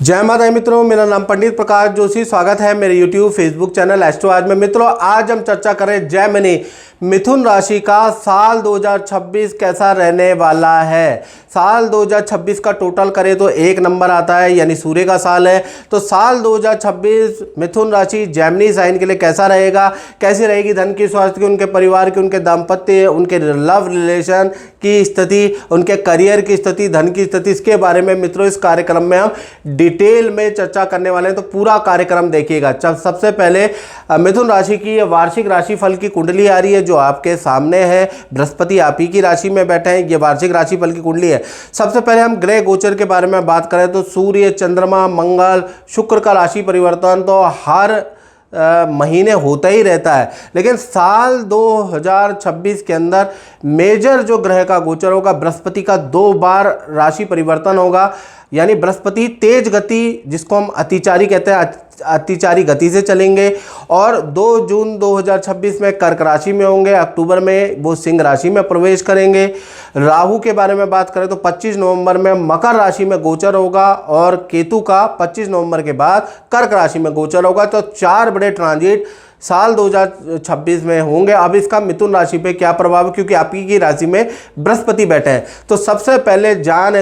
जय माता दी मित्रों, मेरा नाम पंडित प्रकाश जोशी। स्वागत है मेरे YouTube फेसबुक चैनल एस्ट्रो आज में। मित्रों, आज हम चर्चा करें जैमिनी मिथुन राशि का साल 2026 कैसा रहने वाला है। साल 2026 का टोटल करें तो एक नंबर आता है, यानी सूर्य का साल है। तो साल 2026 मिथुन राशि जैमिनी साइन के लिए कैसा रहेगा, कैसी रहेगी धन की, स्वास्थ्य की, उनके परिवार की, उनके दाम्पत्य, उनके लव रिलेशन की स्थिति, उनके करियर की स्थिति, धन की स्थिति, इसके बारे में मित्रों इस कार्यक्रम में हम डिटेल में चर्चा करने वाले हैं। तो पूरा कार्यक्रम देखिएगा। सबसे पहले मिथुन राशि की वार्षिक राशिफल की कुंडली आ रही है जो आपके सामने है। बृहस्पति आप ही की राशि में बैठे हैं, ये वार्षिक राशिफल की कुंडली है। सबसे पहले हम ग्रह गोचर के बारे में बात करें तो सूर्य, चंद्रमा, मंगल, शुक्र का राशि परिवर्तन तो हर महीने होता ही रहता है, लेकिन साल 2026 के अंदर मेजर जो ग्रह का गोचर होगा, बृहस्पति का 2 बार राशि परिवर्तन होगा। यानी बृहस्पति तेज गति, जिसको हम अतिचारी कहते हैं, अतिचारी गति से चलेंगे और 2 जून 2026 में कर्क राशि में होंगे। अक्टूबर में वो सिंह राशि में प्रवेश करेंगे। राहु के बारे में बात करें तो 25 नवंबर में मकर राशि में गोचर होगा और केतु का 25 नवंबर के बाद कर्क राशि में गोचर होगा। तो 4 बड़े ट्रांजिट साल 2026 में होंगे। अब इसका मिथुन राशि पे क्या प्रभाव है, क्योंकि आपकी की राशि में बृहस्पति बैठे हैं। तो सबसे पहले जान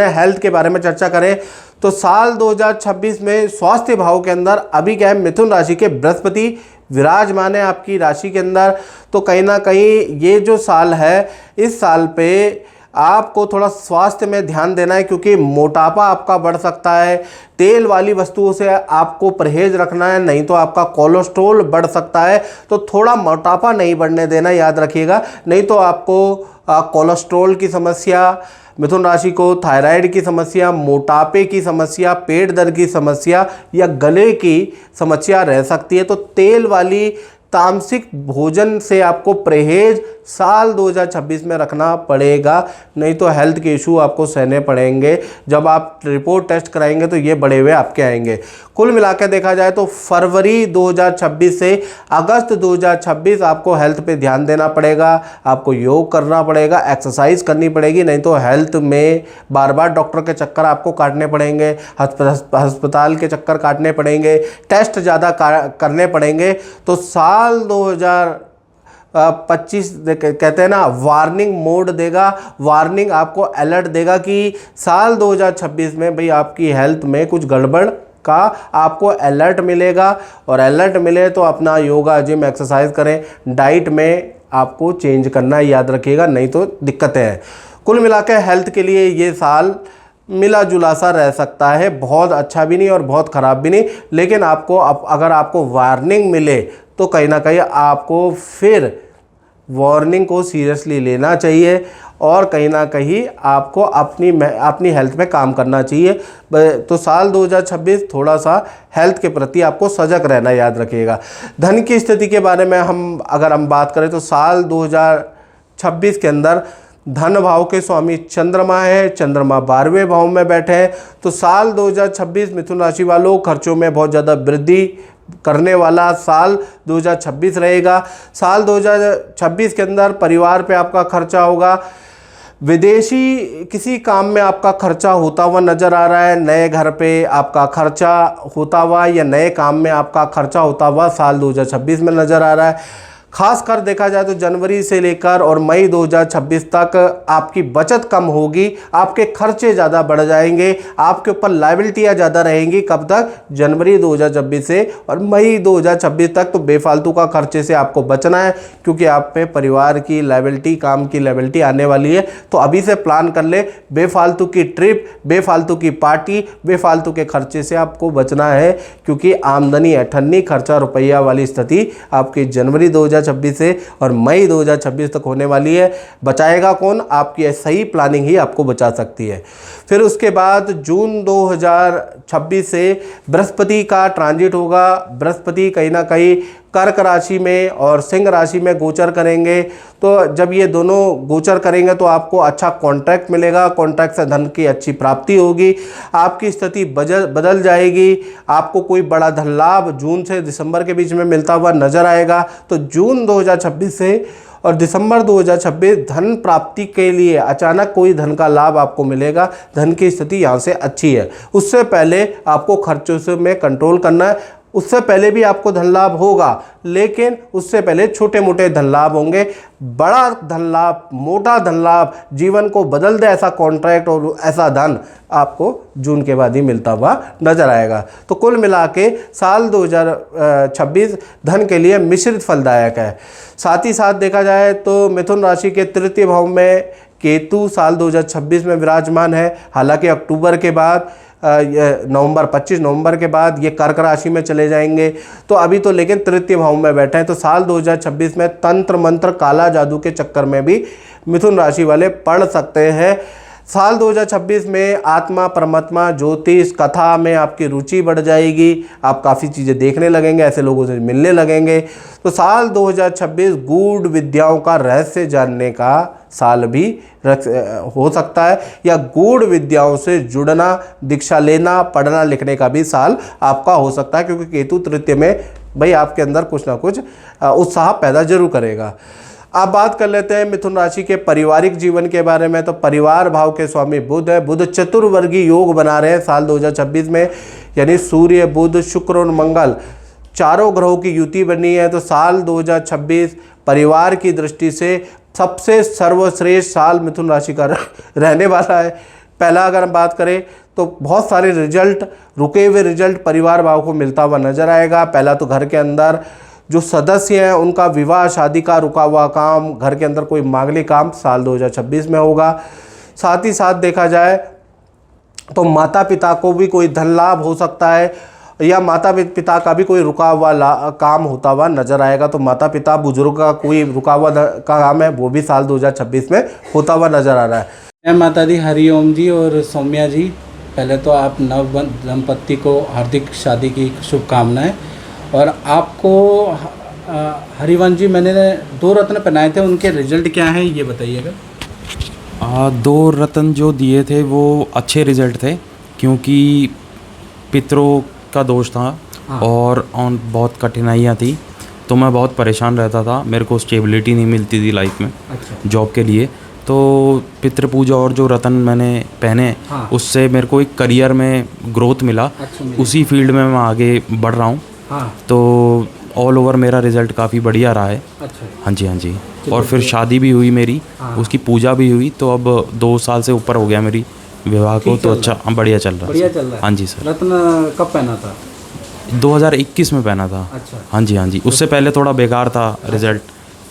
है हेल्थ के बारे में चर्चा करें तो साल 2026 में स्वास्थ्य भाव के अंदर अभी क्या है, मिथुन राशि के बृहस्पति विराजमान है आपकी राशि के अंदर। तो कहीं ना कहीं ये जो साल है, इस साल पे आपको थोड़ा स्वास्थ्य में ध्यान देना है, क्योंकि मोटापा आपका बढ़ सकता है। तेल वाली वस्तुओं से आपको परहेज रखना है, नहीं तो आपका कोलेस्ट्रॉल बढ़ सकता है। तो थोड़ा मोटापा नहीं बढ़ने देना, याद रखिएगा, नहीं तो आपको कोलेस्ट्रॉल की समस्या, मिथुन राशि को थायराइड की समस्या, मोटापे की समस्या, पेट दर्द की समस्या या गले की समस्या रह सकती है। तो तेल वाली तामसिक भोजन से आपको परहेज साल 2026 में रखना पड़ेगा, नहीं तो हेल्थ के इशू आपको सहने पड़ेंगे। जब आप रिपोर्ट टेस्ट कराएंगे तो ये बड़े हुए आपके आएंगे। कुल मिलाकर देखा जाए तो फरवरी 2026 से अगस्त 2026 आपको हेल्थ पे ध्यान देना पड़ेगा, आपको योग करना पड़ेगा, एक्सरसाइज करनी पड़ेगी, नहीं तो हेल्थ में बार बार डॉक्टर के चक्कर आपको काटने पड़ेंगे, अस्पताल के चक्कर काटने पड़ेंगे, टेस्ट ज़्यादा करने पड़ेंगे। तो साल 2025 कहते हैं ना, वार्निंग मोड देगा, वार्निंग आपको अलर्ट देगा कि साल 2026 में भाई आपकी हेल्थ में कुछ गड़बड़ का आपको अलर्ट मिलेगा। और अलर्ट मिले तो अपना योगा, जिम, एक्सरसाइज करें। डाइट में आपको चेंज करना याद रखिएगा, नहीं तो दिक्कतें हैं। कुल मिलाकर हेल्थ के लिए ये साल मिला जुला सा रह सकता है, बहुत अच्छा भी नहीं और बहुत ख़राब भी नहीं। लेकिन आपको अगर आपको वार्निंग मिले तो कहीं ना कहीं आपको फिर वार्निंग को सीरियसली लेना चाहिए और कहीं ना कहीं आपको अपनी हेल्थ में काम करना चाहिए। तो साल 2026 थोड़ा सा हेल्थ के प्रति आपको सजग रहना याद रखिएगा। धन की स्थिति के बारे में अगर हम बात करें तो साल 2026 के अंदर धन भाव के स्वामी चंद्रमा है, चंद्रमा 12वें भाव में बैठे हैं। तो साल 2026 मिथुन राशि वालों खर्चों में बहुत ज़्यादा वृद्धि करने वाला साल 2026 रहेगा। साल 2026 के अंदर परिवार पे आपका खर्चा होगा, विदेशी किसी काम में आपका खर्चा होता हुआ नज़र आ रहा है, नए घर पे आपका खर्चा होता हुआ या नए काम में आपका खर्चा होता हुआ साल 2026 में नज़र आ रहा है। खासकर देखा जाए तो जनवरी से लेकर और मई 2026 तक आपकी बचत कम होगी, आपके खर्चे ज़्यादा बढ़ जाएंगे, आपके ऊपर लायबिलिटियाँ ज़्यादा रहेंगी। कब तक? जनवरी 2026 से और मई 2026 तक। तो बेफालतू का खर्चे से आपको बचना है, क्योंकि आप पे परिवार की लायबिलिटी, काम की लायबिलिटी आने वाली है। तो अभी से प्लान कर ले, बेफालतू की ट्रिप, बेफालतू की पार्टी, बेफालतू के खर्चे से आपको बचना है, क्योंकि आमदनी अठन्नी खर्चा रुपया वाली स्थिति आपकी जनवरी 2026 से और मई 2026 तक होने वाली है। बचाएगा कौन? आपकी सही प्लानिंग ही आपको बचा सकती है। फिर उसके बाद जून 2026 से बृहस्पति का ट्रांजिट होगा। बृहस्पति कहीं ना कहीं कर्क राशि में और सिंह राशि में गोचर करेंगे। तो जब ये दोनों गोचर करेंगे तो आपको अच्छा कॉन्ट्रैक्ट मिलेगा, कॉन्ट्रैक्ट से धन की अच्छी प्राप्ति होगी, आपकी स्थिति बदल जाएगी, आपको कोई बड़ा धन लाभ जून से दिसंबर के बीच में मिलता हुआ नजर आएगा। तो जून 2026 से और दिसंबर 2026 धन प्राप्ति के लिए अचानक कोई धन का लाभ आपको मिलेगा। धन की स्थिति यहाँ से अच्छी है। उससे पहले आपको खर्चों से में कंट्रोल करना है। उससे पहले भी आपको धन लाभ होगा, लेकिन उससे पहले छोटे मोटे धन लाभ होंगे। बड़ा धन लाभ, मोटा धन लाभ, जीवन को बदल दे ऐसा कॉन्ट्रैक्ट और ऐसा धन आपको जून के बाद ही मिलता हुआ नजर आएगा। तो कुल मिला के साल 2026 धन के लिए मिश्रित फलदायक है। साथ ही साथ देखा जाए तो मिथुन राशि के तृतीय भाव में केतु साल 2026 में विराजमान है। हालांकि अक्टूबर के बाद 25 नवंबर के बाद ये कर्क राशि में चले जाएंगे, तो अभी तो लेकिन तृतीय भाव में बैठे हैं। तो साल 2026 में तंत्र मंत्र काला जादू के चक्कर में भी मिथुन राशि वाले पड़ सकते हैं। साल 2026 में आत्मा परमात्मा ज्योतिष कथा में आपकी रुचि बढ़ जाएगी। आप काफ़ी चीज़ें देखने लगेंगे, ऐसे लोगों से मिलने लगेंगे। तो साल 2026 गूढ़ विद्याओं का रहस्य जानने का साल भी हो सकता है, या गूढ़ विद्याओं से जुड़ना, दीक्षा लेना, पढ़ना लिखने का भी साल आपका हो सकता है, क्योंकि केतु तृतीय में भाई आपके अंदर कुछ ना कुछ उत्साह पैदा जरूर करेगा। अब बात कर लेते हैं मिथुन राशि के पारिवारिक जीवन के बारे में। तो परिवार भाव के स्वामी बुध है। बुध चतुर्वर्गीय योग बना रहे हैं साल 2026 में, यानी सूर्य बुध शुक्र और मंगल चारों ग्रहों की युति बनी है। तो साल 2026 परिवार की दृष्टि से सबसे सर्वश्रेष्ठ साल मिथुन राशि का रहने वाला है। पहला अगर हम बात करें तो बहुत सारे रिजल्ट, रुके हुए रिजल्ट परिवार भाव को मिलता हुआ नजर आएगा। पहला तो घर के अंदर जो सदस्य हैं उनका विवाह शादी का रुका हुआ काम, घर के अंदर कोई मांगलिक काम साल 2026 में होगा। साथ ही साथ देखा जाए तो माता पिता को भी कोई धन लाभ हो सकता है, या माता पिता का भी कोई रुका हुआ काम होता हुआ नजर आएगा। तो माता पिता बुजुर्ग का कोई रुका हुआ काम है वो भी साल 2026 में होता हुआ नजर आ रहा है। जय माता दी, हरिओम जी और सौम्या जी। पहले तो आप नव दंपत्ति को हार्दिक शादी की शुभकामनाएं। और आपको हरिवंश जी, मैंने 2 रत्न पहनाए थे, उनके रिजल्ट क्या हैं ये बताइएगा। 2 रत्न जो दिए थे वो अच्छे रिजल्ट थे, क्योंकि पितरों का दोष था और बहुत कठिनाइयाँ थी, तो मैं बहुत परेशान रहता था। मेरे को स्टेबिलिटी नहीं मिलती थी लाइफ में जॉब के लिए। तो पितृ पूजा और जो रत्न मैंने पहने उससे मेरे को एक करियर में ग्रोथ मिला। उसी फील्ड में मैं आगे बढ़ रहा हूँ। तो ऑल ओवर मेरा रिज़ल्ट काफ़ी बढ़िया रहा है। हाँ जी, हाँ जी। और फिर शादी भी हुई मेरी, उसकी पूजा भी हुई। तो अब 2 साल से ऊपर हो गया मेरी विवाह को। तो अच्छा बढ़िया चल रहा है। हाँ जी सर। रत्न कब पहना था? 2021 में पहना था। हाँ जी, हाँ जी। उससे पहले थोड़ा बेकार था रिज़ल्ट,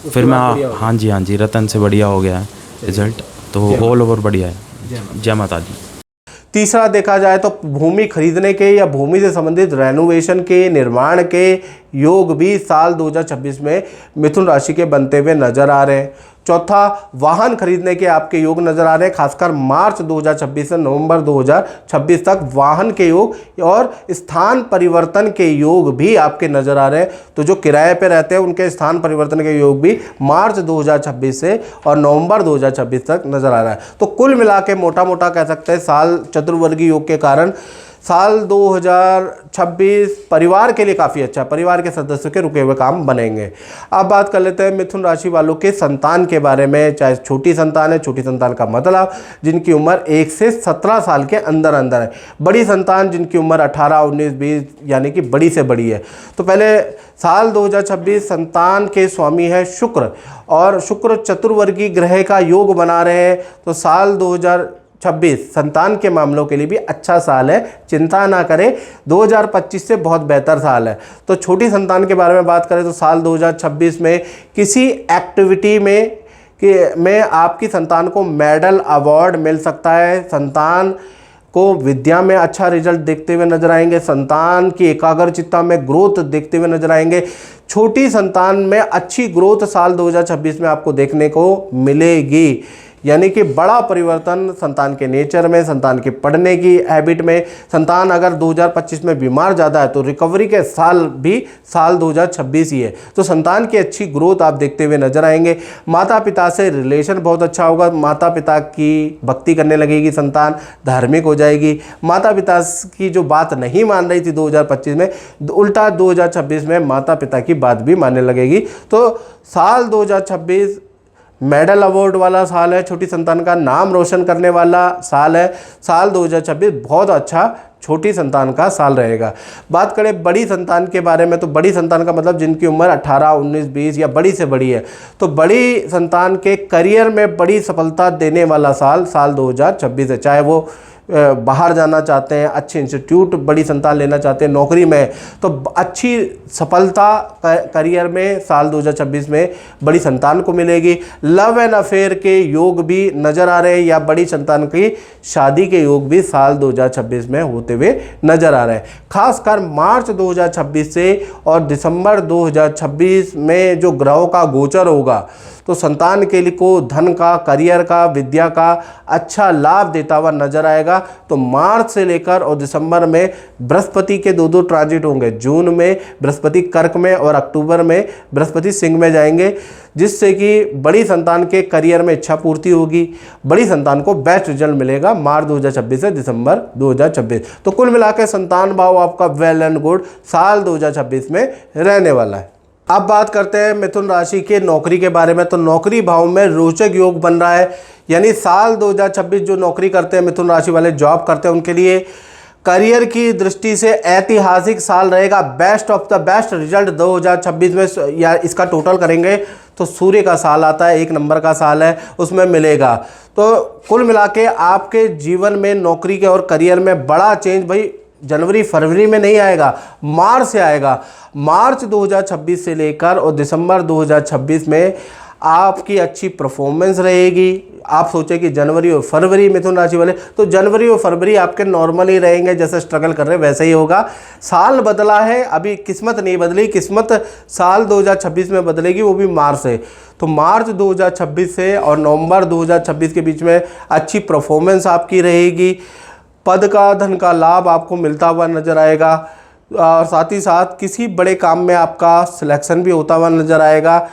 फिर मैं हाँ जी, हाँ जी, रतन से बढ़िया हो गया है रिज़ल्ट। तो ऑल ओवर बढ़िया है। जय माता दी। तीसरा देखा जाए तो भूमि खरीदने के या भूमि से संबंधित रेनोवेशन के, निर्माण के योग भी साल 2026 में मिथुन राशि के बनते हुए नजर आ रहे हैं। चौथा, वाहन खरीदने के आपके योग नजर आ रहे हैं। खासकर मार्च 2026 से नवंबर 2026 तक वाहन के योग और स्थान परिवर्तन के योग भी आपके नजर आ रहे हैं। तो जो किराए पे रहते हैं उनके स्थान परिवर्तन के योग भी मार्च 2026 से और नवंबर 2026 तक नजर आ रहा है। तो कुल मिला के मोटा मोटा कह सकते हैं साल चतुर्वर्गीय योग के कारण साल 2026 परिवार के लिए काफ़ी अच्छा, परिवार के सदस्यों के रुके हुए काम बनेंगे। अब बात कर लेते हैं मिथुन राशि वालों के संतान के बारे में। चाहे छोटी संतान है, छोटी संतान का मतलब जिनकी उम्र 1 से 17 साल के अंदर अंदर है। बड़ी संतान जिनकी उम्र 18, 19, 20 यानी कि बड़ी से बड़ी है। तो पहले साल 2026 संतान के स्वामी है शुक्र, और शुक्र चतुर्वर्गीय ग्रह का योग बना रहे हैं। तो साल 2026 संतान के मामलों के लिए भी अच्छा साल है, चिंता ना करें। 2025 से बहुत बेहतर साल है। तो छोटी संतान के बारे में बात करें तो साल 2026 में किसी एक्टिविटी में आपकी संतान को मेडल अवार्ड मिल सकता है। संतान को विद्या में अच्छा रिजल्ट देखते हुए नजर आएंगे। संतान की एकाग्रचित्ता में ग्रोथ देखते हुए नजर आएंगे। छोटी संतान में अच्छी ग्रोथ साल 2026 में आपको देखने को मिलेगी। यानी कि बड़ा परिवर्तन संतान के नेचर में, संतान के पढ़ने की हैबिट में। संतान अगर 2025 में बीमार ज़्यादा है तो रिकवरी के साल भी साल 2026 ही है। तो संतान की अच्छी ग्रोथ आप देखते हुए नजर आएंगे। माता पिता से रिलेशन बहुत अच्छा होगा, माता पिता की भक्ति करने लगेगी, संतान धार्मिक हो जाएगी। माता पिता की जो बात नहीं मान रही थी 2025 में, उल्टा 2026 में माता पिता की बात भी मानने लगेगी। तो साल 2026 मेडल अवार्ड वाला साल है, छोटी संतान का नाम रोशन करने वाला साल है। साल 2026 बहुत अच्छा छोटी संतान का साल रहेगा। बात करें बड़ी संतान के बारे में, तो बड़ी संतान का मतलब जिनकी उम्र 18, 19, 20 या बड़ी से बड़ी है, तो बड़ी संतान के करियर में बड़ी सफलता देने वाला साल 2026 है। चाहे वो बाहर जाना चाहते हैं, अच्छे इंस्टीट्यूट बड़ी संतान लेना चाहते हैं, नौकरी में, तो अच्छी सफलता करियर में साल 2026 में बड़ी संतान को मिलेगी। लव एंड अफेयर के योग भी नज़र आ रहे हैं, या बड़ी संतान की शादी के योग भी साल 2026 में होते हुए नज़र आ रहे हैं। खासकर मार्च 2026 से और दिसंबर 2026 में जो ग्रहों का गोचर होगा, तो संतान के लिए को धन का, करियर का, विद्या का अच्छा लाभ देता हुआ नजर आएगा। तो मार्च से लेकर और दिसंबर में बृहस्पति के दो ट्रांजिट होंगे। जून में बृहस्पति कर्क में और अक्टूबर में बृहस्पति सिंह में जाएंगे, जिससे कि बड़ी संतान के करियर में इच्छा पूर्ति होगी। बड़ी संतान को बेस्ट रिजल्ट मिलेगा मार्च 2026 से दिसंबर 2026। तो कुल मिलाकर संतान भाव आपका वेल एंड गुड साल 2026 में रहने वाला है। अब बात करते हैं मिथुन राशि के नौकरी के बारे में। तो नौकरी भाव में रोचक योग बन रहा है, यानी साल 2026 जो नौकरी करते हैं मिथुन राशि वाले, जॉब करते हैं, उनके लिए करियर की दृष्टि से ऐतिहासिक साल रहेगा। Best of the best result 2026 में, या इसका टोटल करेंगे तो सूर्य का साल आता है, 1 नंबर का साल है, उसमें मिलेगा। तो कुल मिला के आपके जीवन में नौकरी के और करियर में बड़ा चेंज भाई जनवरी फरवरी में नहीं आएगा, मार्च से आएगा। मार्च 2026 से लेकर और दिसंबर 2026 में आपकी अच्छी परफॉर्मेंस रहेगी। आप सोचें कि जनवरी और फरवरी मिथुन राशि वाले, तो जनवरी और फरवरी आपके नॉर्मल ही रहेंगे, जैसे स्ट्रगल कर रहे हैं वैसे ही होगा। साल बदला है, अभी किस्मत नहीं बदली, किस्मत साल 2026 में बदलेगी, वो भी मार्च से। तो मार्च 2026 से और नवंबर 2026 के बीच में अच्छी परफॉर्मेंस आपकी रहेगी। पद का, धन का लाभ आपको मिलता हुआ नजर आएगा, और साथ ही साथ किसी बड़े काम में आपका सिलेक्शन भी होता हुआ नजर आएगा,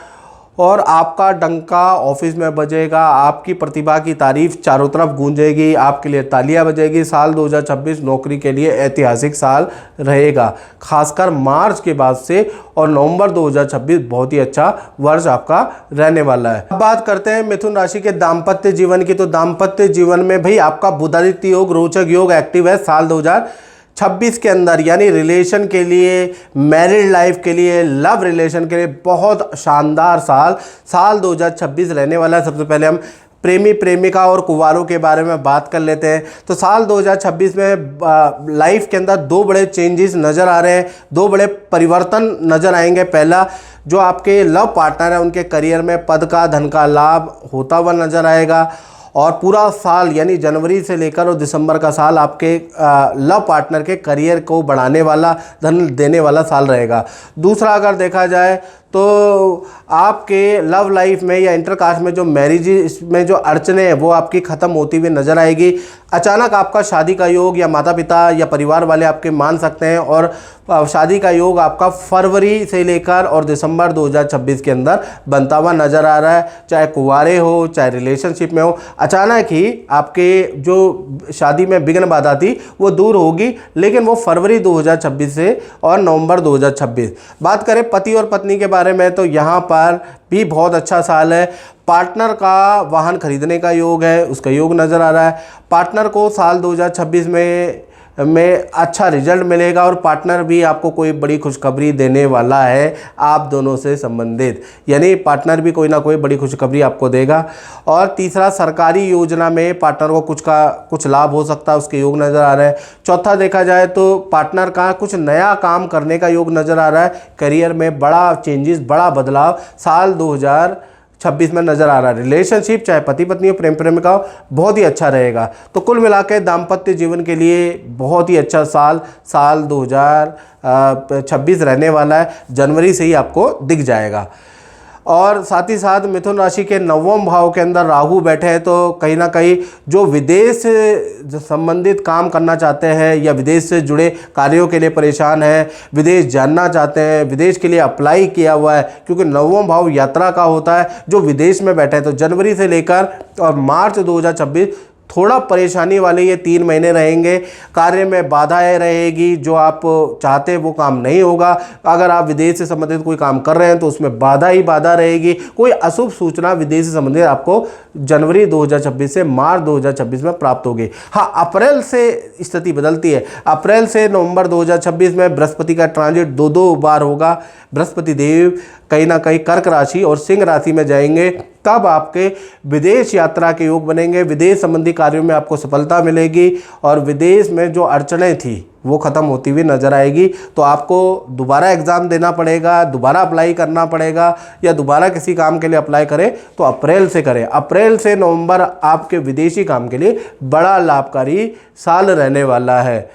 और आपका डंका ऑफिस में बजेगा। आपकी प्रतिभा की तारीफ चारों तरफ गूंजेगी, आपके लिए तालियां बजेगी। साल 2026 नौकरी के लिए ऐतिहासिक साल रहेगा, खासकर मार्च के बाद से, और नवंबर 2026 बहुत ही अच्छा वर्ष आपका रहने वाला है। अब बात करते हैं मिथुन राशि के दाम्पत्य जीवन की। तो दाम्पत्य जीवन में भाई आपका बुधादित्य योग, रोचक योग एक्टिव है साल 2026 के अंदर, यानी रिलेशन के लिए, मैरिड लाइफ के लिए, लव रिलेशन के लिए बहुत शानदार साल 2026 रहने वाला है। सबसे पहले हम प्रेमी प्रेमिका और कुंवारों के बारे में बात कर लेते हैं। तो साल 2026 में लाइफ के अंदर 2 बड़े चेंजेस नज़र आ रहे हैं, 2 बड़े परिवर्तन नज़र आएंगे। पहला, जो आपके लव पार्टनर है उनके करियर में पद का, धन का लाभ होता हुआ नज़र आएगा, और पूरा साल यानी जनवरी से लेकर और दिसंबर का साल आपके लव पार्टनर के करियर को बढ़ाने वाला, धन देने वाला साल रहेगा। दूसरा, अगर देखा जाए तो आपके लव लाइफ में या इंटरकास्ट में जो मैरिज में जो अड़चने हैं वो आपकी ख़त्म होती हुई नज़र आएगी। अचानक आपका शादी का योग, या माता पिता या परिवार वाले आपके मान सकते हैं, और शादी का योग आपका फरवरी से लेकर और दिसंबर 2026 के अंदर बनता हुआ नज़र आ रहा है। चाहे कुंवारे हो, चाहे रिलेशनशिप में हो, अचानक ही आपके जो शादी में विघ्न बाधा थी वो दूर होगी, लेकिन वो फरवरी 2026 से और नवंबर 2026। बात करें पति और पत्नी के बारे में, तो यहाँ पर भी बहुत अच्छा साल है। पार्टनर का वाहन खरीदने का योग है, उसका योग नज़र आ रहा है। पार्टनर को साल 2026 में अच्छा रिजल्ट मिलेगा, और पार्टनर भी आपको कोई बड़ी खुशखबरी देने वाला है आप दोनों से संबंधित, यानी पार्टनर भी कोई ना कोई बड़ी खुशखबरी आपको देगा। और तीसरा, सरकारी योजना में पार्टनर को कुछ लाभ हो सकता है, उसके योग नज़र आ रहे हैं। चौथा, देखा जाए तो पार्टनर का कुछ नया काम करने का योग नज़र आ रहा है। करियर में बड़ा चेंजेस, बड़ा बदलाव साल 2026 में नज़र आ रहा है। रिलेशनशिप, चाहे पति पत्नी हो, प्रेम प्रेमिका हो, बहुत ही अच्छा रहेगा। तो कुल मिलाकर दाम्पत्य जीवन के लिए बहुत ही अच्छा साल 2026 रहने वाला है, जनवरी से ही आपको दिख जाएगा। और साथ ही साथ मिथुन राशि के 9वें भाव के अंदर राहु बैठे हैं, तो कहीं ना कहीं जो विदेश से संबंधित काम करना चाहते हैं या विदेश से जुड़े कार्यों के लिए परेशान हैं, विदेश जानना चाहते हैं, विदेश के लिए अप्लाई किया हुआ है, क्योंकि 9वां भाव यात्रा का होता है, जो विदेश में बैठे हैं, तो जनवरी से लेकर और मार्च 2026 थोड़ा परेशानी वाले ये 3 महीने रहेंगे। कार्य में बाधाएं रहेगी, जो आप चाहते हैं वो काम नहीं होगा। अगर आप विदेश से संबंधित कोई काम कर रहे हैं तो उसमें बाधा ही बाधा रहेगी। कोई अशुभ सूचना विदेश से संबंधित आपको जनवरी 2026 से मार्च 2026 में प्राप्त होगी। हाँ, अप्रैल से स्थिति बदलती है। अप्रैल से नवंबर 2026 में बृहस्पति का ट्रांजिट 2 बार होगा। बृहस्पति देव कहीं ना कहीं कर्क राशि और सिंह राशि में जाएंगे, तब आपके विदेश यात्रा के योग बनेंगे। विदेश संबंधी कार्यों में आपको सफलता मिलेगी और विदेश में जो अड़चनें थी वो ख़त्म होती हुई नजर आएगी। तो आपको दोबारा एग्ज़ाम देना पड़ेगा, दोबारा अप्लाई करना पड़ेगा, या दोबारा किसी काम के लिए अप्लाई करें तो अप्रैल से करें। अप्रैल से नवंबर आपके विदेशी काम के लिए बड़ा लाभकारी साल रहने वाला है।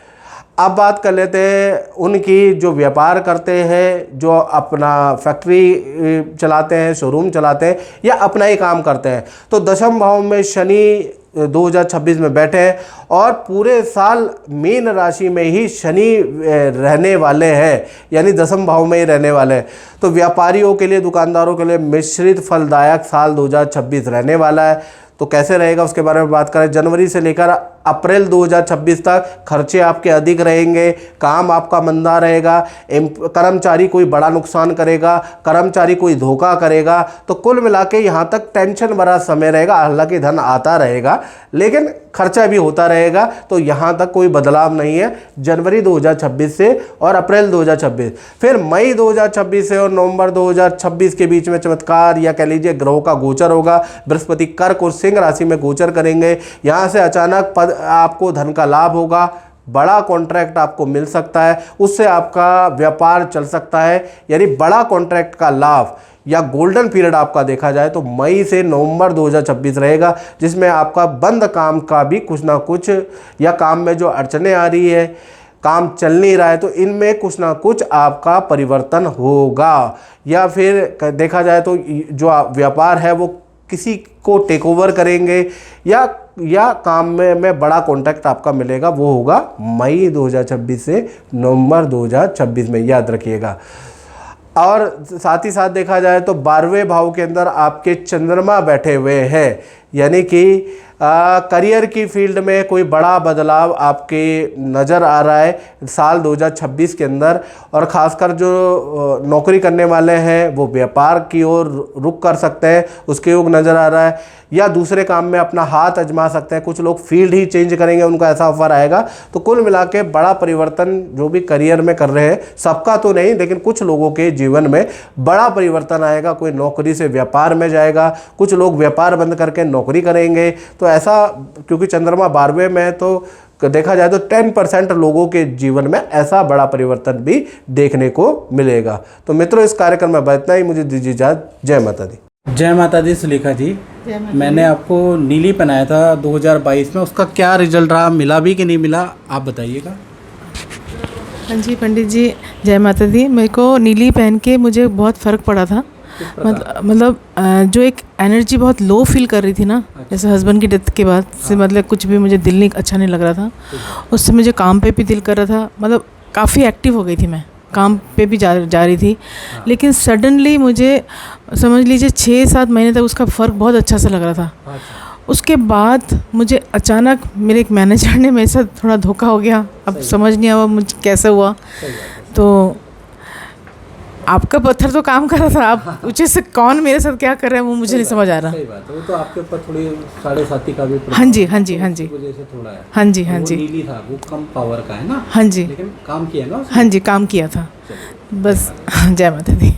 अब बात कर लेते हैं उनकी जो व्यापार करते हैं, जो अपना फैक्ट्री चलाते हैं, शोरूम चलाते हैं या अपना ही काम करते हैं। तो 10वें भाव में शनि 2026 में बैठे हैं और पूरे साल मीन राशि में ही शनि रहने वाले हैं, यानी 10वें भाव में ही रहने वाले हैं। तो व्यापारियों के लिए, दुकानदारों के लिए मिश्रित फलदायक साल 2026 रहने वाला है। तो कैसे रहेगा उसके बारे में बात करें। जनवरी से लेकर अप्रैल 2026 तक खर्चे आपके अधिक रहेंगे, काम आपका मंदा रहेगा, कर्मचारी कोई बड़ा नुकसान करेगा, कर्मचारी कोई धोखा करेगा। तो कुल मिला के यहाँ तक टेंशन भरा समय रहेगा। हालांकि धन आता रहेगा लेकिन खर्चा भी होता रहेगा। तो यहाँ तक कोई बदलाव नहीं है जनवरी 2026 से और अप्रैल 2026। फिर मई 2026 से और नवंबर 2026 के बीच में चमत्कार या कह लीजिए ग्रहों का गोचर होगा। बृहस्पति कर्क और सिंह राशि में गोचर करेंगे। यहाँ से अचानक आपको धन का लाभ होगा, बड़ा कॉन्ट्रैक्ट आपको मिल सकता है, उससे आपका व्यापार चल सकता है। यानी बड़ा कॉन्ट्रैक्ट का लाभ या गोल्डन पीरियड आपका देखा जाए तो मई से नवंबर 2026 रहेगा, जिसमें आपका बंद काम का भी कुछ ना कुछ, या काम में जो अड़चनें आ रही है, काम चल नहीं रहा है, तो इनमें कुछ ना कुछ आपका परिवर्तन होगा। या फिर देखा जाए तो जो व्यापार है वो किसी को टेक ओवर करेंगे या काम में बड़ा कॉन्ट्रैक्ट आपका मिलेगा, वो होगा मई 2026 से नवंबर 2026 में, याद रखिएगा। और साथ ही साथ देखा जाए तो 12वें भाव के अंदर आपके चंद्रमा बैठे हुए हैं, यानी कि करियर की फील्ड में कोई बड़ा बदलाव आपके नज़र आ रहा है साल 2026 के अंदर। और ख़ासकर जो नौकरी करने वाले हैं वो व्यापार की ओर रुख कर सकते हैं, उसके योग नज़र आ रहा है, या दूसरे काम में अपना हाथ आजमा सकते हैं। कुछ लोग फील्ड ही चेंज करेंगे, उनका ऐसा ऑफर आएगा। तो कुल मिला के बड़ा परिवर्तन जो भी करियर में कर रहे हैं, सबका तो नहीं लेकिन कुछ लोगों के जीवन में बड़ा परिवर्तन आएगा। कोई नौकरी से व्यापार में जाएगा, कुछ लोग व्यापार बंद करके नौकरी करेंगे। तो ऐसा, क्योंकि चंद्रमा 12वें में है, तो देखा जाए तो 10% लोगों के जीवन में ऐसा बड़ा परिवर्तन भी देखने को मिलेगा। तो मित्रों, इस कार्यक्रम में इतना ही। मुझे दीजिए इजाज़त। जय माता दी। जय माता दी सुलेखा जी। मैंने आपको नीली पहनाया था 2022 में, उसका क्या रिजल्ट रहा, मिला भी कि नहीं मिला, आप बताइएगा। हाँ जी पंडित जी, जय माता दी। मेरे को नीली पहन के मुझे बहुत फ़र्क पड़ा था। मतलब जो एक एनर्जी बहुत लो फील कर रही थी ना, जैसे हस्बैंड की डेथ के बाद से, मतलब कुछ भी मुझे दिल नहीं अच्छा नहीं लग रहा था। उससे मुझे काम पे भी दिल कर रहा था, मतलब काफ़ी एक्टिव हो गई थी मैं, काम पे भी जा रही थी। लेकिन सडनली मुझे समझ लीजिए 6-7 महीने तक उसका फ़र्क बहुत अच्छा सा लग रहा था। उसके बाद मुझे अचानक मेरे एक मैनेजर ने मेरे साथ थोड़ा धोखा हो गया। अब समझ नहीं आया मुझे कैसे हुआ। तो आपका पत्थर तो काम कर रहा था, आप ऊँचे से कौन मेरे साथ क्या कर रहा है वो मुझे नहीं समझ आ रहा। सही बात है, वो तो आपके ऊपर थोड़ी 7.5 का भी हाँ जी हाँ जी हाँ जी वजह से थोड़ा है। हाँ जी हाँ जी, नीली था, वो कम पावर का है ना। हाँ जी लेकिन काम किया ना। हाँ जी, काम किया था बस। जय माता दी।